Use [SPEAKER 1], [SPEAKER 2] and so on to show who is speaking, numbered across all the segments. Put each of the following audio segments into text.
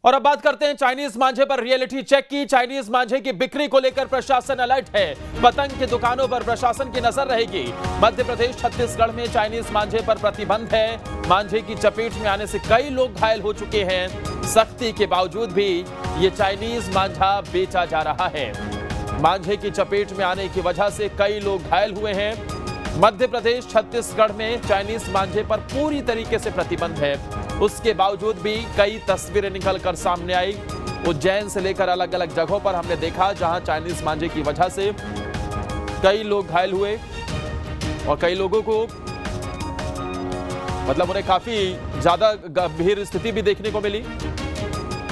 [SPEAKER 1] और अब बात करते हैं चाइनीज मांझे पर रियलिटी चेक की। चाइनीज मांझे की बिक्री को लेकर प्रशासन अलर्ट है। पतंग की दुकानों पर प्रशासन की नजर रहेगी। मध्य प्रदेश छत्तीसगढ़ में चाइनीज मांझे पर प्रतिबंध है। मांझे की चपेट में आने से कई लोग घायल हो चुके हैं। सख्ती के बावजूद भी ये चाइनीज मांझा बेचा जा रहा है। मांझे की चपेट में आने की वजह से कई लोग घायल हुए हैं। मध्य प्रदेश छत्तीसगढ़ में चाइनीज मांझे पर पूरी तरीके से प्रतिबंध है। उसके बावजूद भी कई तस्वीरें निकलकर सामने आई। उज्जैन से लेकर अलग अलग जगहों पर हमने देखा जहां चाइनीज मांझे की वजह से कई लोग घायल हुए और कई लोगों को उन्हें काफी ज्यादा गंभीर स्थिति भी देखने को मिली।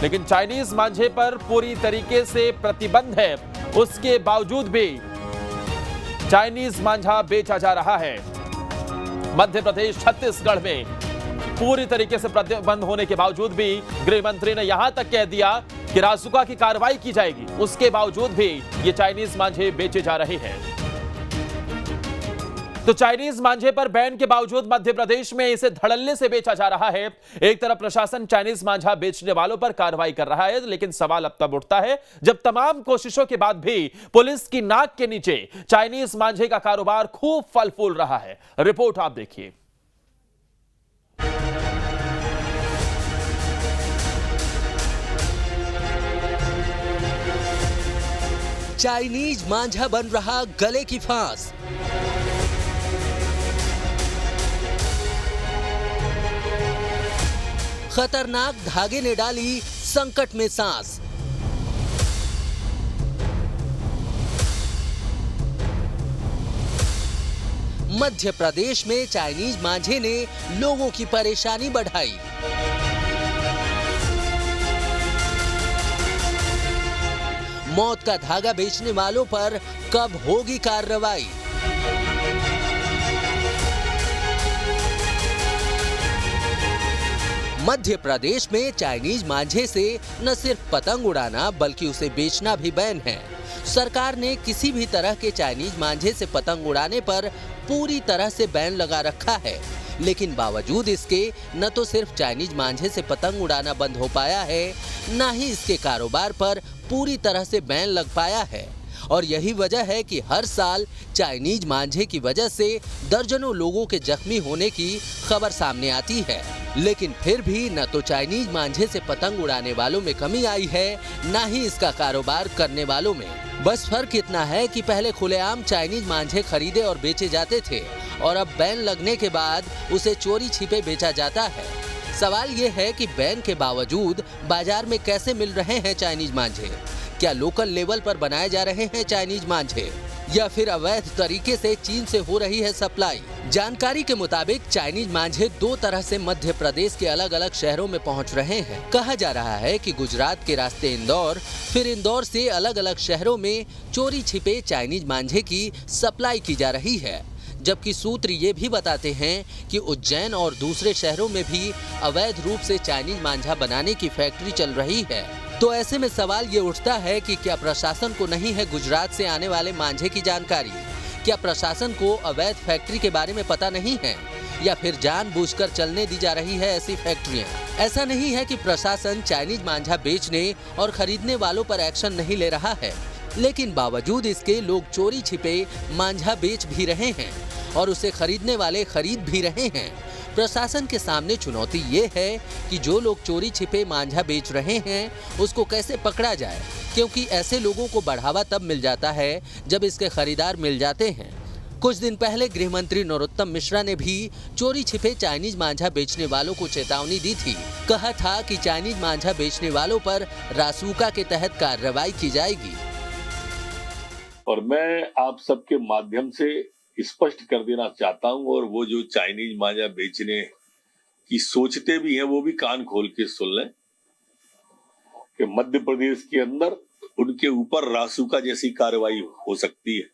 [SPEAKER 1] लेकिन चाइनीज मांझे पर पूरी तरीके से प्रतिबंध है, उसके बावजूद भी चाइनीज मांझा बेचा जा रहा है। मध्य प्रदेश छत्तीसगढ़ में पूरी तरीके से प्रतिबंध होने के बावजूद भी गृह मंत्री ने यहां तक कह दिया कि रासुका की कार्रवाई की जाएगी। उसके बावजूद भी ये चाइनीज मांझे बेचे जा रहे हैं। तो चाइनीज मांझे पर बैन के बावजूद मध्य प्रदेश में इसे धड़ल्ले से बेचा जा रहा है। एक तरफ प्रशासन चाइनीज मांझा बेचने वालों पर कार्रवाई कर रहा है, लेकिन सवाल अब तब उठता है जब तमाम कोशिशों के बाद भी पुलिस की नाक के नीचे चाइनीज मांझे का कारोबार खूब फल फूल रहा है। रिपोर्ट आप देखिए।
[SPEAKER 2] चाइनीज मांझा बन रहा गले की फांस। खतरनाक धागे ने डाली संकट में सांस। मध्य प्रदेश में चाइनीज मांझे ने लोगों की परेशानी बढ़ाई। मौत का धागा बेचने वालों पर कब होगी कार्रवाई? मध्य प्रदेश में चाइनीज मांझे से न सिर्फ पतंग उड़ाना बल्कि उसे बेचना भी बैन है। सरकार ने किसी भी तरह के चाइनीज मांझे से पतंग उड़ाने पर पूरी तरह से बैन लगा रखा है। लेकिन बावजूद इसके न तो सिर्फ चाइनीज मांझे से पतंग उड़ाना बंद हो पाया है, न ही इसके कारोबार पर पूरी तरह से बैन लग पाया है। और यही वजह है कि हर साल चाइनीज मांझे की वजह से दर्जनों लोगों के जख्मी होने की खबर सामने आती है। लेकिन फिर भी न तो चाइनीज मांझे से पतंग उड़ाने वालों में कमी आई है, न ही इसका कारोबार करने वालों में। बस फर्क इतना है कि पहले खुलेआम चाइनीज मांझे खरीदे और बेचे जाते थे और अब बैन लगने के बाद उसे चोरी छिपे बेचा जाता है। सवाल ये है कि बैन के बावजूद बाजार में कैसे मिल रहे हैं चाइनीज मांझे? क्या लोकल लेवल पर बनाए जा रहे हैं चाइनीज मांझे या फिर अवैध तरीके से चीन से हो रही है सप्लाई? जानकारी के मुताबिक चाइनीज मांझे दो तरह से मध्य प्रदेश के अलग अलग शहरों में पहुंच रहे हैं। कहा जा रहा है कि गुजरात के रास्ते इंदौर, फिर इंदौर से अलग अलग शहरों में चोरी छिपे चाइनीज मांझे की सप्लाई की जा रही है। जबकि सूत्र ये भी बताते हैं कि उज्जैन और दूसरे शहरों में भी अवैध रूप से चाइनीज मांझा बनाने की फैक्ट्री चल रही है। तो ऐसे में सवाल ये उठता है कि क्या प्रशासन को नहीं है गुजरात से आने वाले मांझे की जानकारी? क्या प्रशासन को अवैध फैक्ट्री के बारे में पता नहीं है या फिर जानबूझकर चलने दी जा रही है ऐसी फैक्ट्रियां? ऐसा नहीं है कि प्रशासन चाइनीज मांझा बेचने और खरीदने वालों पर एक्शन नहीं ले रहा है, लेकिन बावजूद इसके लोग चोरी छिपे मांझा बेच भी रहे हैं और उसे खरीदने वाले खरीद भी रहे हैं। प्रशासन के सामने चुनौती ये है कि जो लोग चोरी छिपे मांझा बेच रहे हैं उसको कैसे पकड़ा जाए, क्योंकि ऐसे लोगों को बढ़ावा तब मिल जाता है जब इसके खरीदार मिल जाते हैं। कुछ दिन पहले गृह मंत्री नरोत्तम मिश्रा ने भी चोरी छिपे चाइनीज मांझा बेचने वालों को चेतावनी दी थी। कहा था कि चाइनीज मांझा बेचने वालों पर रासुका के तहत कार्रवाई की जाएगी।
[SPEAKER 3] और मैं आप सबके माध्यम से स्पष्ट कर देना चाहता हूं, और वो जो चाइनीज मांझा बेचने की सोचते भी हैं वो भी कान खोल के सुन लें कि मध्य प्रदेश के अंदर उनके ऊपर रासुका जैसी कार्रवाई हो सकती है।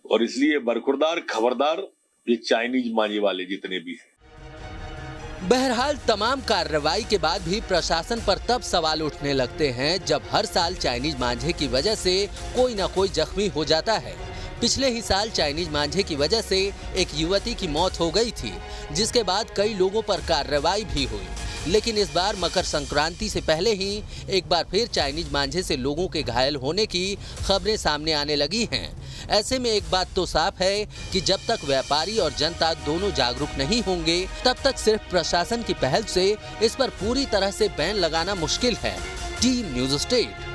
[SPEAKER 3] और इसलिए बरखुरदार खबरदार ये चाइनीज मांझे वाले जितने भी हैं।
[SPEAKER 2] बहरहाल तमाम कार्रवाई के बाद भी प्रशासन पर तब सवाल उठने लगते हैं जब हर साल चाइनीज मांझे की वजह से कोई ना कोई जख्मी हो जाता है। पिछले ही साल चाइनीज मांझे की वजह से एक युवती की मौत हो गई थी, जिसके बाद कई लोगों पर कार्रवाई भी हुई। लेकिन इस बार मकर संक्रांति से पहले ही एक बार फिर चाइनीज मांझे से लोगों के घायल होने की खबरें सामने आने लगी हैं। ऐसे में एक बात तो साफ है कि जब तक व्यापारी और जनता दोनों जागरूक नहीं होंगे, तब तक सिर्फ प्रशासन की पहल से इस पर पूरी तरह से बैन लगाना मुश्किल है। Team news state.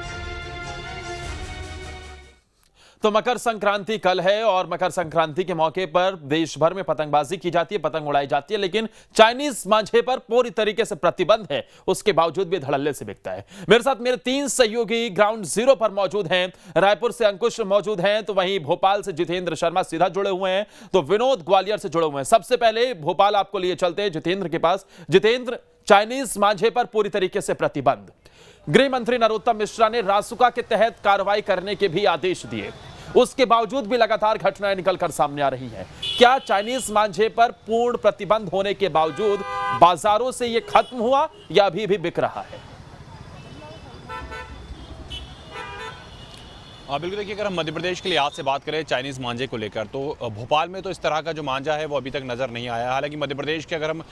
[SPEAKER 1] तो मकर संक्रांति कल है और मकर संक्रांति के मौके पर देश भर में पतंगबाजी की जाती है, पतंग उड़ाई जाती है, लेकिन चाइनीज मांझे पर पूरी तरीके से प्रतिबंध है। उसके बावजूद भी धड़ल्ले से बिकता है। मेरे साथ मेरे 3 सहयोगी ग्राउंड जीरो पर मौजूद हैं। रायपुर से अंकुश मौजूद हैं, तो वहीं भोपाल से जितेंद्र शर्मा सीधा जुड़े हुए हैं, तो विनोद ग्वालियर से जुड़े हुए हैं। सबसे पहले भोपाल आपको लिए चलते हैं जितेंद्र के पास। जितेंद्र, चाइनीज मांझे पर पूरी तरीके से प्रतिबंध, गृह मंत्री नरोत्तम मिश्रा ने रासुका के तहत कार्रवाई करने के भी आदेश दिए, उसके बावजूद भी लगातार घटनाएं निकलकर सामने आ रही हैं। क्या चाइनीज मांझे पर पूर्ण प्रतिबंध होने के बावजूद बाजारों से यह खत्म हुआ या अभी भी बिक रहा है?
[SPEAKER 4] बिल्कुल, देखिए, अगर हम मध्य प्रदेश के लिहाज से बात करें चाइनीज़ मांझे को लेकर, तो भोपाल में तो इस तरह का जो मांझा है वो अभी तक नज़र नहीं आया। हालांकि मध्य प्रदेश के अगर हम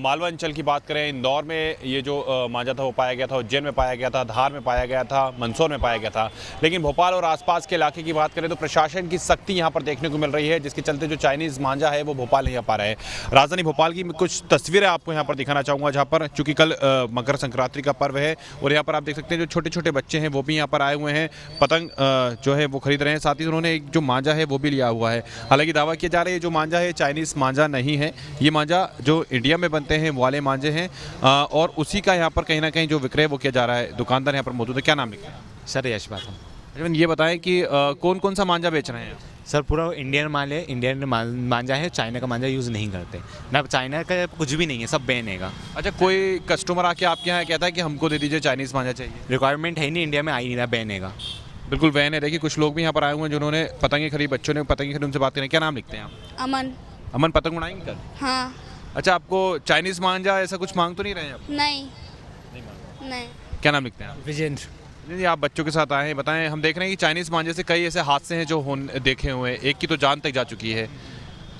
[SPEAKER 4] मालवा अंचल की बात करें, इंदौर में ये जो मांझा था वो पाया गया था, उज्जैन में पाया गया था, धार में पाया गया था, मंदसौर में पाया गया था। लेकिन भोपाल और आसपास के इलाके की बात करें तो प्रशासन की सख्ती यहाँ पर देखने को मिल रही है, जिसके चलते जो चाइनीज़ मांझा है वो भोपाल नहीं आ पा रहा है। राजधानी भोपाल की कुछ तस्वीरें आपको यहाँ पर दिखाना चाहूँगा, जहाँ पर चूँकि कल मकर संक्रांति का पर्व है और यहाँ पर आप देख सकते हैं जो छोटे छोटे बच्चे हैं वो भी यहाँ पर आए हुए हैं, पतंग जो है वो खरीद रहे हैं। साथ ही उन्होंने एक जो मांझा है वो भी लिया हुआ है। हालांकि दावा किया जा रहा है जो मांझा है चाइनीज़ मांझा नहीं है, ये मांझा जो इंडिया में बनते हैं वो वाले मांझे हैं और उसी का यहाँ पर कहीं ना कहीं जो विक्रय वो किया जा रहा है। दुकानदार यहाँ पर मौजूद है। क्या नाम है?
[SPEAKER 5] सर यश बात है।
[SPEAKER 4] ये बताएं कि कौन कौन सा मांझा बेच रहे हैं?
[SPEAKER 5] सर पूरा इंडियन माल है, इंडियन मांझा है, चाइना का मांझा यूज़ नहीं करते ना, चाइना का कुछ भी नहीं है, सब बैन है।
[SPEAKER 4] अच्छा, कोई कस्टमर आके आपके यहाँ कहता है कि हमको दे दीजिए चाइनीज़ मांझा चाहिए?
[SPEAKER 5] रिक्वायरमेंट है नहीं, इंडिया में आ ही नहीं रहा, बैन है।
[SPEAKER 4] बिल्कुल वैन है। देखिए, कुछ लोग भी यहाँ पर आए हुए हैं जिन्होंने पतंगे खरीद, बच्चों ने पतंगे खरीद, उनसे बात करें। क्या नाम लिखते हैं आप?
[SPEAKER 6] अमन।
[SPEAKER 4] अमन, पतंग उड़ाएंगे कल?
[SPEAKER 6] हाँ।
[SPEAKER 4] अच्छा, आपको चाइनीज़ मांझा ऐसा कुछ मांग तो नहीं रहे हैं आप?
[SPEAKER 6] नहीं।
[SPEAKER 4] क्या नाम लिखते हैं आप?
[SPEAKER 5] विजेंद्र।
[SPEAKER 4] जी, आप बच्चों के साथ आए हैं, बताएं। हम देख रहे हैं कि चाइनीज़ मांझे से कई ऐसे हादसे हैं जो देखे हुए हैं, एक की तो जान तक जा चुकी है।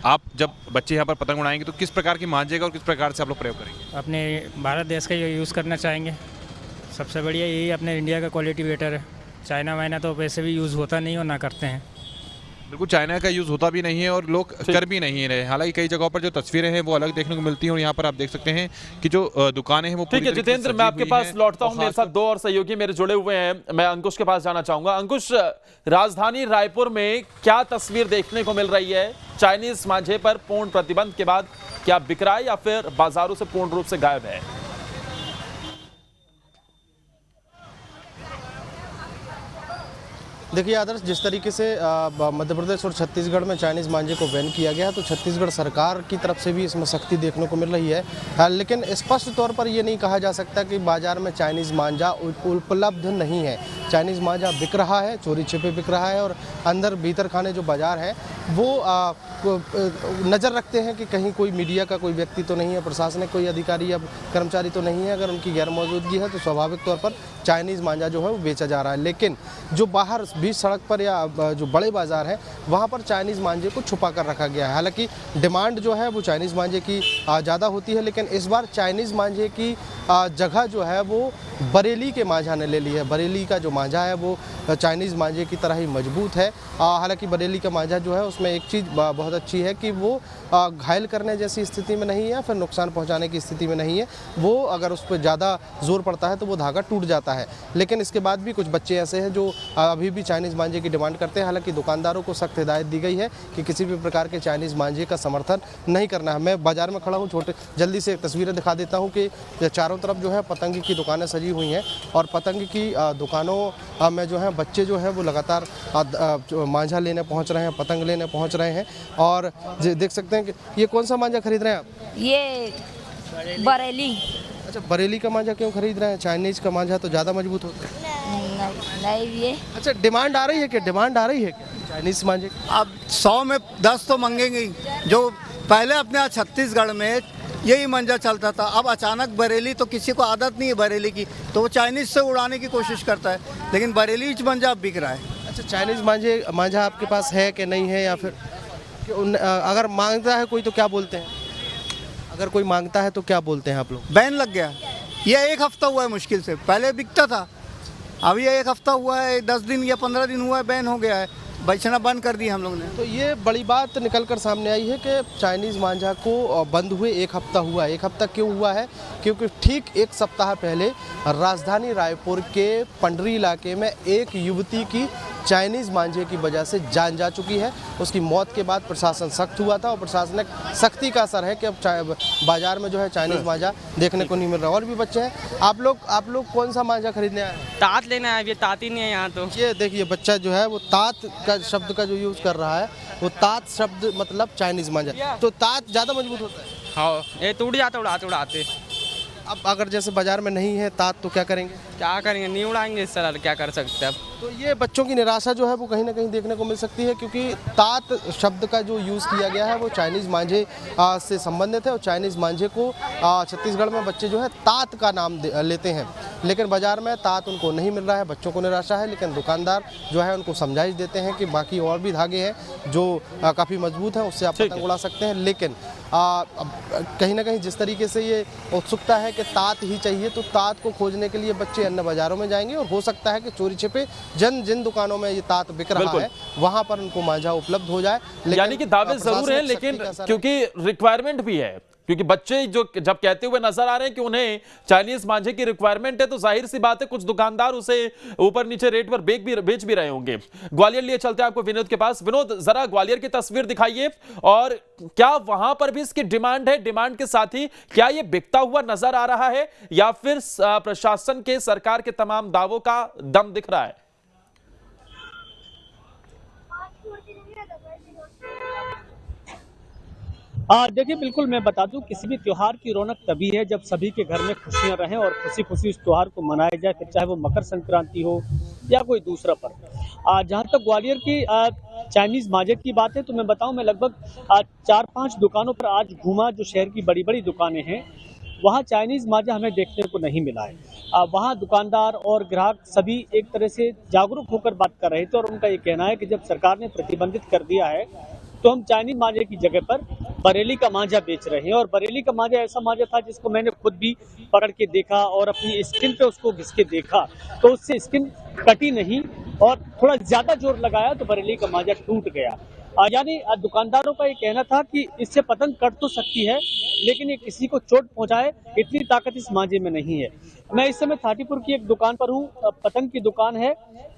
[SPEAKER 4] आप जब बच्चे यहाँ पर पतंग उड़ाएंगे तो किस प्रकार की मांझे का और किस प्रकार से आप लोग प्रयोग करेंगे?
[SPEAKER 7] अपने भारत देश का यूज़ करना चाहेंगे। सबसे बढ़िया यही अपने इंडिया का क्वालिटी बेटर है। चाइना वाइना तो वैसे भी यूज़ होता नहीं और ना करते हैं।
[SPEAKER 4] बिल्कुल, चाइना का यूज़ होता भी नहीं है और लोग कर भी नहीं रहे। हालांकि कई जगहों पर जो तस्वीरें हैं वो अलग देखने को मिलती हैं और यहाँ पर आप देख सकते हैं कि जो दुकानें हैं वो
[SPEAKER 1] ठीक है। जितेंद्र, मैं आपके पास लौटता हूँ। मेरे साथ 2 और सहयोगी मेरे जुड़े हुए हैं। मैं अंकुश के पास जाना चाहूंगा। अंकुश, राजधानी रायपुर में क्या तस्वीर देखने को मिल रही है? चाइनीज मांझे पर पूर्ण प्रतिबंध के बाद क्या बिक रहा है या फिर बाजारों से पूर्ण रूप से गायब है?
[SPEAKER 8] देखिए आदर्श, जिस तरीके से मध्य प्रदेश और छत्तीसगढ़ में चाइनीज़ मांझे को बैन किया गया, तो छत्तीसगढ़ सरकार की तरफ से भी इसमें सख्ती देखने को मिल रही है। लेकिन स्पष्ट तौर पर ये नहीं कहा जा सकता कि बाज़ार में चाइनीज़ मांझा उपलब्ध नहीं है। चाइनीज़ मांझा बिक रहा है, चोरी छिपे बिक रहा है और अंदर भीतर खाने जो बाज़ार है वो नज़र रखते हैं कि कहीं कोई मीडिया का कोई व्यक्ति तो नहीं है, प्रशासनिक कोई अधिकारी या कर्मचारी तो नहीं है। अगर उनकी गैर मौजूदगी है तो स्वाभाविक तौर पर चाइनीज़ मांझा जो है वो बेचा जा रहा है। लेकिन जो बाहर बीच सड़क पर या जो बड़े बाज़ार हैं वहाँ पर चाइनीज़ मांझे को छुपा कर रखा गया है। हालांकि डिमांड जो है वो चाइनीज़ मांझे की ज़्यादा होती है, लेकिन इस बार चाइनीज़ मांझे की जगह जो है वो बरेली के मांझा ने ले ली है। बरेली का जो मांझा है वो चाइनीज़ मांझे की तरह ही मजबूत है। हालांकि बरेली का मांझा जो है उसमें एक चीज़ बहुत अच्छी है कि वो घायल करने जैसी स्थिति में नहीं है, फिर नुकसान पहुंचाने की स्थिति में नहीं है। वो अगर उस पर ज़्यादा जोर पड़ता है तो वो धागा टूट जाता है। लेकिन इसके बाद भी कुछ बच्चे ऐसे हैं जो अभी भी चाइनीज़ मांझे की डिमांड करते हैं। हालांकि दुकानदारों को सख्त हिदायत दी गई है कि किसी भी प्रकार के चाइनीज़ मांझे का समर्थन नहीं करना है। मैं बाज़ार में खड़ा हूँ, जल्दी से तस्वीरें दिखा देता हूँ कि चारों तरफ जो है पतंग की दुकानें सजी हुई हैं और पतंग की दुकानों में जो है बच्चे जो है वो लगातार मांझा लेने पहुँच रहे हैं, पतंग लेने पहुँच रहे हैं। और देख सकते हैं कि ये कौन सा मांझा खरीद रहे हैं आप?
[SPEAKER 6] ये बरेली।
[SPEAKER 8] अच्छा, बरेली का मांझा क्यों खरीद रहे हैं? चाइनीज़ का मांझा तो ज़्यादा मजबूत होता है।
[SPEAKER 6] नहीं ये।
[SPEAKER 8] अच्छा, डिमांड आ रही है क्या? डिमांड आ रही है चाइनीज़ मांझे?
[SPEAKER 9] अब 100 में 10 तो मांगेंगे ही। जो पहले अपने यहाँ छत्तीसगढ़ में यही मांझा चलता था, अब अचानक बरेली, तो किसी को आदत नहीं है बरेली की, तो वो चाइनीज़ से उड़ाने की कोशिश करता है, लेकिन बरेली मांझा अब बिक रहा है।
[SPEAKER 8] अच्छा, चाइनीज़ मांझा आपके पास है कि नहीं है, या फिर अगर मांगता है कोई तो क्या बोलते हैं? अगर कोई मांगता है तो क्या बोलते हैं आप लोग?
[SPEAKER 9] बैन लग गया। ये एक हफ्ता हुआ है मुश्किल से, पहले बिकता था, अभी ये एक हफ्ता हुआ है, 10 दिन या 15 दिन हुआ है बैन हो गया है, बेचना बंद कर दिया हम लोग ने।
[SPEAKER 8] तो ये बड़ी बात निकल कर सामने आई है कि चाइनीज़ मांझा को बंद हुए एक हफ्ता हुआ है। एक हफ्ता क्यों हुआ है? क्योंकि ठीक एक सप्ताह पहले राजधानी रायपुर के पंडरी इलाके में एक युवती की चाइनीज़ मांझे की वजह से जान जा चुकी है। उसकी मौत के बाद प्रशासन सख्त हुआ था और प्रशासनिक सख्ती का असर है कि अब बाजार में जो है चाइनीज़ मांझा देखने को नहीं मिल रहा। और भी बच्चे हैं। आप लोग कौन सा मांझा खरीदने आए हैं?
[SPEAKER 10] तात लेना है, अभी तात ही नहीं है यहाँ। तो
[SPEAKER 8] ये देखिए बच्चा जो है वो तात का शब्द का जो यूज़ कर रहा है, वो तात शब्द मतलब चाइनीज़ मांझा। तो तात ज़्यादा मजबूत होता है?
[SPEAKER 10] हाँ, ये टूट जाता उड़ाते।
[SPEAKER 8] अब अगर जैसे बाजार में नहीं है तात तो क्या करेंगे?
[SPEAKER 10] क्या करेंगे, नहीं उड़ाएंगे इस तरह, क्या कर सकते हैं अब।
[SPEAKER 8] तो ये बच्चों की निराशा जो है वो कहीं ना कहीं देखने को मिल सकती है, क्योंकि तात शब्द का जो यूज़ किया गया है वो चाइनीज़ मांझे से संबंधित है। और चाइनीज़ मांझे को छत्तीसगढ़ में बच्चे जो है तात का नाम लेते हैं, लेकिन बाज़ार में तात उनको नहीं मिल रहा है। बच्चों को निराशा है, लेकिन दुकानदार जो है उनको समझाइश देते हैं कि बाकी और भी धागे हैं जो काफ़ी मजबूत हैं, उससे आप पतंग उड़ा सकते हैं। लेकिन कहीं ना कहीं जिस तरीके से ये उत्सुकता है कि तात ही चाहिए, तो तात को खोजने के लिए बच्चे अन्य बाज़ारों में जाएंगे और हो सकता है कि चोरी छिपे जिन दुकानों में ये तात बिक रहा है वहां पर उनको मांझा उपलब्ध हो जाए।
[SPEAKER 1] यानी कि दावे जरूर हैं, लेकिन क्योंकि रिक्वायरमेंट भी है, क्योंकि बच्चे जो जब कहते हुए नजर आ रहे हैं कि उन्हें चाइनीज मांझे की रिक्वायरमेंट है, तो जाहिर सी बात है कुछ दुकानदार उसे ऊपर नीचे रेट पर बेच भी रहे होंगे। ग्वालियर लिए चलते हैं आपको विनोद के पास। विनोद, जरा ग्वालियर की तस्वीर दिखाइए, और क्या वहां पर भी इसकी डिमांड है? डिमांड के साथ ही क्या ये बिकता हुआ नजर आ रहा है, या फिर प्रशासन के, सरकार के तमाम दावों का दम दिख रहा है?
[SPEAKER 11] देखिए, बिल्कुल मैं बता दूं, किसी भी त्योहार की रौनक तभी है जब सभी के घर में खुशियां रहें और खुशी खुशी उस त्योहार को मनाया जाए, फिर चाहे वो मकर संक्रांति हो या कोई दूसरा पर्व। जहां तक ग्वालियर की चाइनीज मांझे की बात है, तो मैं बताऊं, मैं लगभग 4-5 दुकानों पर आज घूमा, जो शहर की बड़ी बड़ी दुकानें हैं, वहाँ चाइनीज मांझा हमें देखने को नहीं मिला है। वहाँ दुकानदार और ग्राहक सभी एक तरह से जागरूक होकर बात कर रहे थे, और उनका ये कहना है कि जब सरकार ने प्रतिबंधित कर दिया है तो हम चाइनीज मांझे की जगह पर बरेली का मांझा बेच रहे हैं। और बरेली का मांझा ऐसा मांझा था जिसको मैंने खुद भी पकड़ के देखा और अपनी स्किन पे उसको घिस के देखा, तो उससे स्किन कटी नहीं, और थोड़ा ज्यादा जोर लगाया तो बरेली का मांझा टूट गया। यानी दुकानदारों का ये कहना था कि इससे पतंग कट तो सकती है, लेकिन ये किसी को चोट पहुंचाए इतनी ताकत इस मांझे में नहीं है। मैं इस समय थाटीपुर की एक दुकान पर हूँ, पतंग की दुकान है।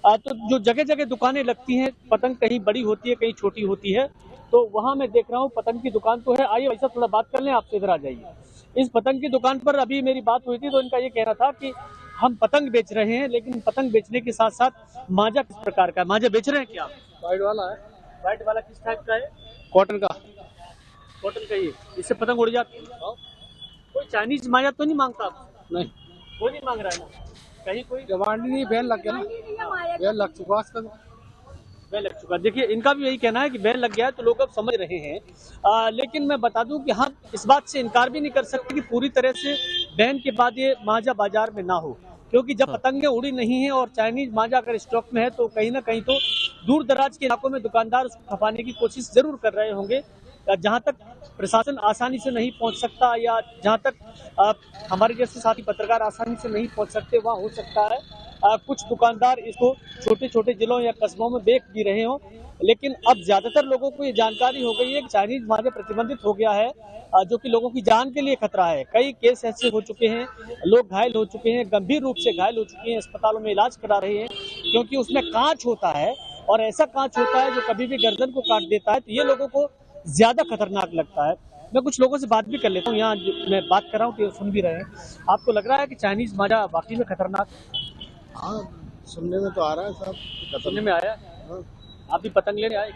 [SPEAKER 11] तो जो जगह जगह दुकानें लगती हैं, पतंग कहीं बड़ी होती है कहीं छोटी होती है, तो वहाँ मैं देख रहा हूँ पतंग की दुकान तो है। आइए भाई साहब, थोड़ा बात कर लें, आपसे इधर आ जाइए। इस पतंग की दुकान पर अभी मेरी बात हुई थी, तो इनका ये कहना था कि हम पतंग बेच रहे हैं, लेकिन पतंग बेचने के साथ साथ मांझा किस प्रकार का मांझा बेच रहे हैं? क्या वाइट वाला है? वाइट वाला किस टाइप का है? कॉटन का। कॉटन का ये, इससे पतंग उड़ जाती है। कोई चाइनीज मांझा तो नहीं मांगता? नहीं, कोई नहीं मांग रहा है ना? कहीं कोई डिमांड नहीं, बैन लग गया ना, बैन लग चुका, बैन लग चुका। देखिए, इनका भी यही कहना है कि बैन लग गया है, तो लोग अब समझ रहे हैं। लेकिन मैं बता दूं कि हाँ, इस बात से इनकार भी नहीं कर सकते कि पूरी तरह से बैन के बाद ये मांझा बाजार में ना हो, क्योंकि जब पतंगें उड़ी नहीं है और चाइनीज मांझा अगर स्टॉक में है, तो कहीं ना कहीं तो दूर दराज के इलाकों में दुकानदार उसको खपाने की कोशिश जरूर कर रहे होंगे। जहाँ तक प्रशासन आसानी से नहीं पहुँच सकता, या जहाँ तक हमारे जैसे साथी पत्रकार आसानी से नहीं पहुँच सकते, वहाँ हो सकता है कुछ दुकानदार इसको छोटे छोटे जिलों या कस्बों में बेच भी रहे हों। लेकिन अब ज्यादातर लोगों को ये जानकारी हो गई है कि चाइनीज मांझा प्रतिबंधित हो गया है, जो कि लोगों की जान के लिए खतरा है। कई केस ऐसे हो चुके हैं, लोग घायल हो चुके हैं, गंभीर रूप से घायल हो चुके हैं, अस्पतालों में इलाज करा रहे हैं, क्योंकि उसमें कांच होता है, और ऐसा कांच होता है जो कभी भी गर्दन को काट देता है। तो ये लोगों को ज्यादा खतरनाक लगता है। मैं कुछ लोगों से बात भी कर लेता हूँ, यहाँ मैं बात कर रहा हूँ तो सुन भी रहे हैं। आपको लग रहा है कि चाइनीज मांझा वाकई में खतरनाक?
[SPEAKER 8] हाँ, सुनने में तो आ रहा है साहब,
[SPEAKER 11] सुनने में आया। आप भी पतंग लेने आए?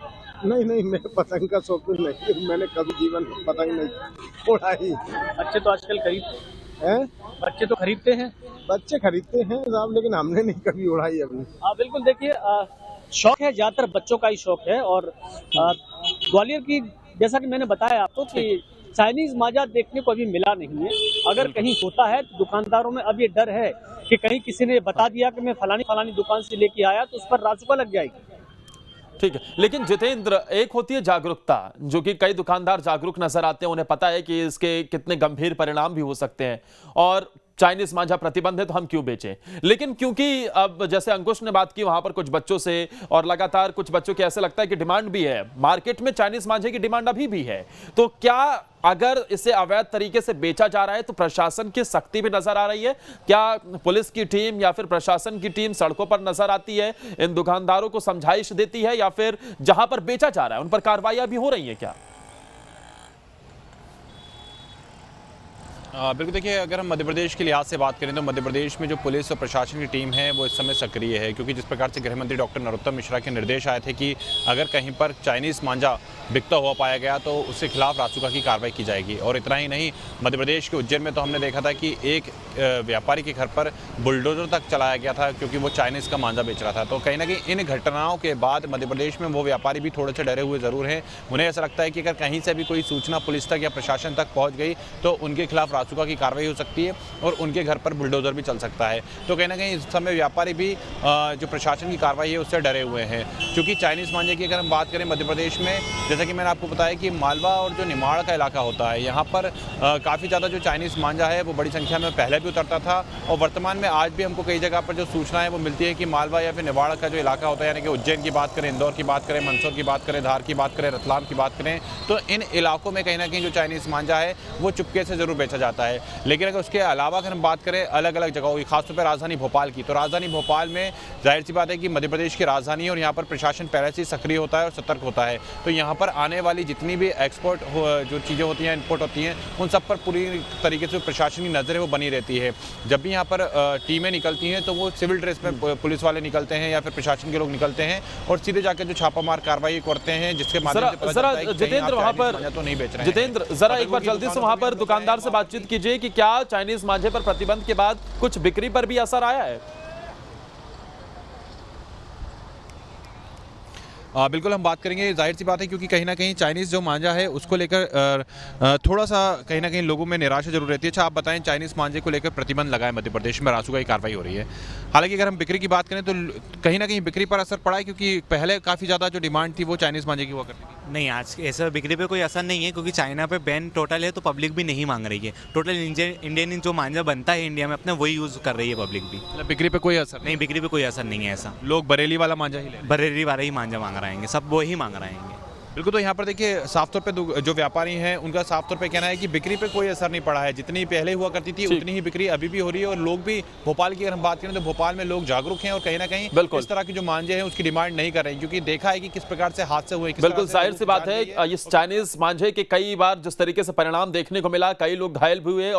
[SPEAKER 8] नहीं, मैं पतंग का शौकीन नहीं, मैंने कभी जीवन में पतंग नहीं उड़ाई।
[SPEAKER 11] बच्चे तो आजकल खरीदते हैं, बच्चे तो खरीदते हैं,
[SPEAKER 8] बच्चे खरीदते हैं साहब, लेकिन हमने नहीं कभी उड़ाई अपनी।
[SPEAKER 11] बिल्कुल, देखिए, शौक है, ज्यादातर बच्चों का ही शौक है। और ग्वालियर की, जैसा कि मैंने बताया आपको, कि चाइनीज मांझा देखने को अभी मिला नहीं है। अगर कहीं होता है तो दुकानदारों में अब ये डर है कि कहीं किसी ने बता दिया कि मैं फलानी दुकान से लेके आया, तो उस पर रासुका लग जाएगी।
[SPEAKER 1] ठीक है, लेकिन जितेंद्र, एक होती है जागरूकता, जो कि कई दुकानदार जागरूक नजर आते हैं, उन्हें पता है कि इसके कितने गंभीर परिणाम भी हो सकते हैं और चाइनीज मांझा प्रतिबंध है तो हम क्यों बेचें। लेकिन क्योंकि अब जैसे अंकुश ने बात की वहां पर कुछ बच्चों से, और लगातार कुछ बच्चों के ऐसे लगता है कि डिमांड भी है मार्केट में, चाइनीज मांझे की डिमांड अभी भी है, तो क्या अगर इसे अवैध तरीके से बेचा जा रहा है तो प्रशासन की सख्ती भी नजर आ रही है? क्या पुलिस की टीम या फिर प्रशासन की टीम सड़कों पर नजर आती है, इन दुकानदारों को समझाइश देती है, या फिर जहां पर बेचा जा रहा है उन पर कार्रवाई भी हो रही है क्या?
[SPEAKER 4] बिल्कुल, देखिए अगर हम मध्य प्रदेश के लिहाज से बात करें तो मध्य प्रदेश में जो पुलिस और प्रशासन की टीम है वो इस समय सक्रिय है, क्योंकि जिस प्रकार से गृह मंत्री डॉक्टर नरोत्तम मिश्रा के निर्देश आए थे कि अगर कहीं पर चाइनीज़ मांझा बिकता हुआ पाया गया तो उसके खिलाफ रासुका की कार्रवाई की जाएगी। और इतना ही नहीं, मध्य प्रदेश के उज्जैन में तो हमने देखा था कि एक व्यापारी के घर पर बुलडोजर तक चलाया गया था क्योंकि वो चाइनीज़ का मांझा बेच रहा था। तो कहीं ना कहीं इन घटनाओं के बाद मध्य प्रदेश में वो व्यापारी भी थोड़े से डरे हुए ज़रूर हैं। उन्हें ऐसा लगता है कि अगर कहीं से भी कोई सूचना पुलिस तक या प्रशासन तक पहुँच गई तो उनके खिलाफ रासुका की कार्रवाई हो सकती है और उनके घर पर बुलडोजर भी चल सकता है। तो कहीं ना कहीं इस समय व्यापारी भी जो प्रशासन की कार्रवाई है उससे डरे हुए हैं, क्योंकि चाइनीज़ मांझे की अगर हम बात करें मध्य प्रदेश में, जैसा कि मैंने आपको बताया कि मालवा और जो निमाड़ का इलाका होता है, यहाँ पर काफ़ी ज़्यादा जो चाइनीज़ मांझा है वो बड़ी संख्या में पहले भी उतरता था और वर्तमान में आज भी हमको कई जगह पर जो सूचना है वो मिलती है कि मालवा या फिर निमाड़ का जो इलाका होता है, यानी कि उज्जैन की बात करें, इंदौर की बात करें, मंदसौर की बात करें, धार की बात करें, रतलाम की बात करें, तो इन इलाकों में कहीं ना कहीं जो चाइनीज़ मांझा है वो चुपके से ज़रूर बेचा जाता है। लेकिन अगर उसके अलावा अगर हम बात करें अलग अलग जगहों की, खासतौर पर राजधानी भोपाल की, तो राजधानी भोपाल में जाहिर सी बात है कि मध्य प्रदेश की राजधानी और यहाँ पर प्रशासन पहले से ही सक्रिय होता है और सतर्क होता है। तो यहाँ पर आने वाली जितनी भी एक्सपोर्ट जो चीज़ें होती हैं, इम्पोर्ट होती हैं, उन सब पर पूरी तरीके से प्रशासन की नज़र है वो बनी रहती है। जब भी यहाँ पर टीमें निकलती हैं तो वो सिविल ड्रेस में पुलिस वाले निकलते हैं या फिर प्रशासन के लोग निकलते हैं और सीधे जाकर जो छापामार कार्रवाई करते हैं, जिसके माध्यम से पता चलता है कि
[SPEAKER 1] जितेंद्र वहां पर
[SPEAKER 4] तो नहीं बेच रहे हैं।
[SPEAKER 1] जितेंद्र, जरा एक बार जल्दी से वहां पर दुकानदार से बातचीत कीजिए कि क्या चाइनीज मांझे पर प्रतिबंध के बाद कुछ बिक्री पर भी असर आया है?
[SPEAKER 4] बिल्कुल हम बात करेंगे, जाहिर सी बात है क्योंकि कहीं ना कहीं चाइनीज़ जो मांझा है उसको लेकर थोड़ा सा कहीं ना कहीं लोगों में निराशा जरूर रहती है। अच्छा, आप बताएं, चाइनीज़ मांझे को लेकर प्रतिबंध लगाए मध्य प्रदेश में, रासुका की कार्रवाई हो रही है। हालांकि अगर हम बिक्री की बात करें तो कहीं ना कहीं बिक्री पर असर पड़ा है, क्योंकि पहले काफ़ी ज़्यादा जो डिमांड थी वो चाइनीज़ मांझे की हुआ करती थी।
[SPEAKER 5] नहीं, आज ऐसा बिक्री पे कोई असर नहीं है, क्योंकि चाइना पे बैन टोटल है तो पब्लिक भी नहीं मांग रही है। टोटल इंडियन जो मांझा बनता है इंडिया में अपने वही यूज़ कर रही है पब्लिक भी।
[SPEAKER 4] मतलब बिक्री पे कोई असर
[SPEAKER 5] नहीं, बिक्री पे कोई असर नहीं है। ऐसा
[SPEAKER 4] लोग बरेली वाला मांझा ही ले रहे हैं।
[SPEAKER 5] बरेली वाला ही मांझा मांग रहे सब वो ही मांग रहे हैं।
[SPEAKER 4] बिल्कुल, तो यहाँ पर देखिए साफ तौर पे जो व्यापारी हैं उनका साफ तौर पे कहना है कि बिक्री पे कोई असर नहीं पड़ा है। जितनी पहले हुआ करती थी उतनी ही बिक्री अभी भी हो रही है और लोग भी, भोपाल की अगर हम बात करें तो भोपाल में लोग जागरूक हैं और कहीं ना कहीं इस तरह की जो मांझे हैं उसकी डिमांड नहीं कर रहे हैं, क्योंकि देखा है कि किस प्रकार से हादसे हुए।
[SPEAKER 1] बिल्कुल जाहिर सी बात है, इस चाइनीज मांझे के कई बार जिस तरीके से परिणाम देखने को मिला, कई लोग घायल भी हुए।